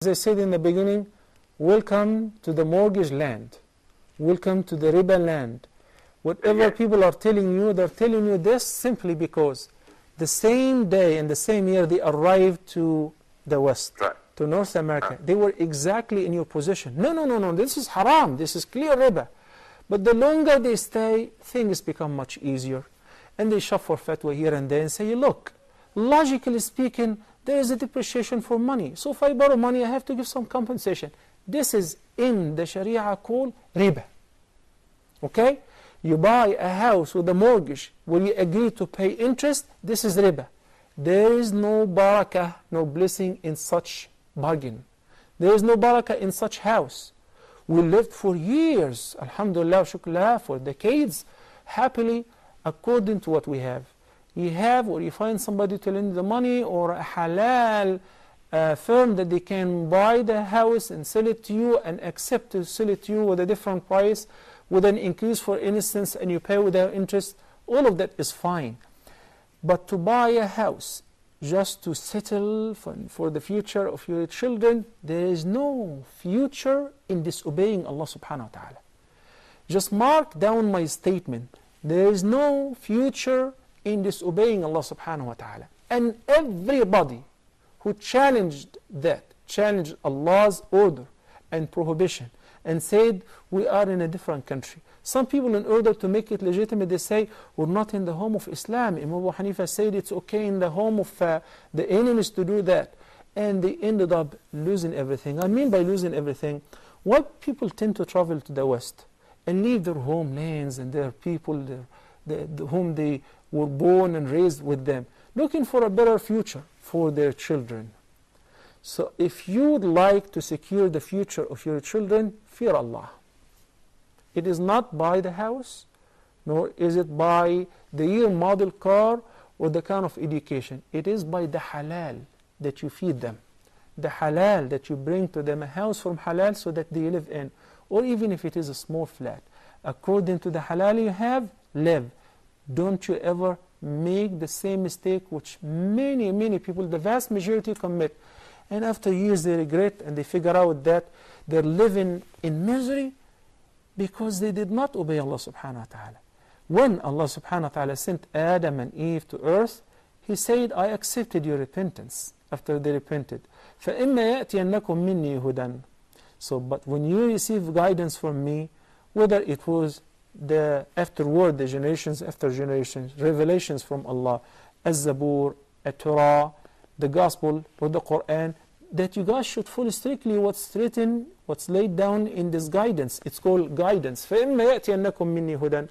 As I said in the beginning, welcome to the mortgage land. Welcome to the riba land. Whatever people are telling you, they're telling you this simply because the same day and the same year they arrived to the West, to North America, they were exactly in your position. No, this is haram, this is clear riba. But the longer they stay, things become much easier. And they shop for fatwa here and there and say, look, logically speaking, there is a depreciation for money. So if I borrow money, I have to give some compensation. This is in the Sharia called riba. Okay? You buy a house with a mortgage where you agree to pay interest, this is riba. There is no barakah, no blessing in such bargain. There is no barakah in such house. We lived for years, alhamdulillah, shukrullah, for decades, happily according to what we have. You have, or you find somebody to lend the money, or a halal firm that they can buy the house and sell it to you and accept to sell it to you with a different price, with an increase for instance, and you pay without interest. All of that is fine. But to buy a house just to settle for the future of your children, there is no future in disobeying Allah subhanahu wa ta'ala. Just mark down my statement. There is no future in disobeying Allah subhanahu wa ta'ala. And everybody who challenged that, challenged Allah's order and prohibition, and said, we are in a different country. Some people, in order to make it legitimate, they say, we're not in the home of Islam. Imam Abu Hanifa said it's okay in the home of the enemies to do that. And they ended up losing everything. I mean by losing everything, what people tend to travel to the West and leave their homelands and their people, whom they were born and raised with them, looking for a better future for their children. So if you would like to secure the future of your children, fear Allah. It is not by the house, nor is it by the year model car or the kind of education. It is by the halal that you feed them, the halal that you bring to them, a house from halal so that they live in, or even if it is a small flat. According to the halal you have, live. Don't you ever make the same mistake which many people, the vast majority, commit. And after years they regret and they figure out that they're living in misery because they did not obey Allah subhanahu wa ta'ala. When Allah subhanahu wa ta'ala sent Adam and Eve to earth, He said, I accepted your repentance after they repented. فَإِمَّا يَأْتِيَنَّكُم مِّنِّي هُدًى. So, but when you receive guidance from me, whether it was the afterward, the generations after generations, revelations from Allah, Az-Zabur, At-Torah, the Gospel, or the Quran, that you guys should follow strictly what's written, what's laid down in this guidance. It's called guidance. فَإِمَّا يَأْتِيَنَّكُم مِّنِّي هُدًى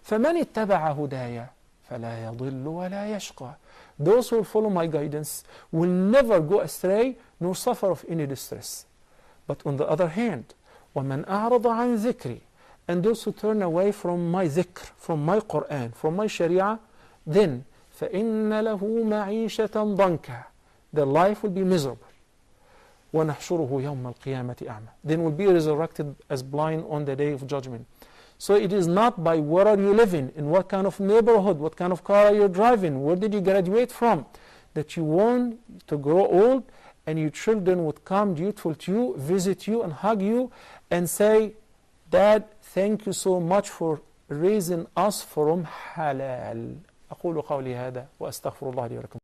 فَمَنِ اتَّبَعَ هُدَايَ فَلَا يَضِلُّ وَلَا يَشْقَى. Those who follow my guidance will never go astray nor suffer of any distress. But on the other hand, وَمَنْ أَعْرَضَ عَنْ ذِكْرِي, and those who turn away from my dhikr, from my Quran, from my Sharia, then فَإِنَّ لَهُ مَعِيشَةً ضَنْكًا, their life will be miserable. وَنَحْشُرُهُ يَوْمَ الْقِيَامَةِ أَعْمَى, then will be resurrected as blind on the day of judgment. So it is not by where are you living, in what kind of neighborhood, what kind of car are you driving, where did you graduate from, that you want to grow old and your children would come dutiful to you, visit you and hug you and say, Dad, thank you so much for raising us from halal. أقول قولي هذا وأستغفر الله لي ولكم.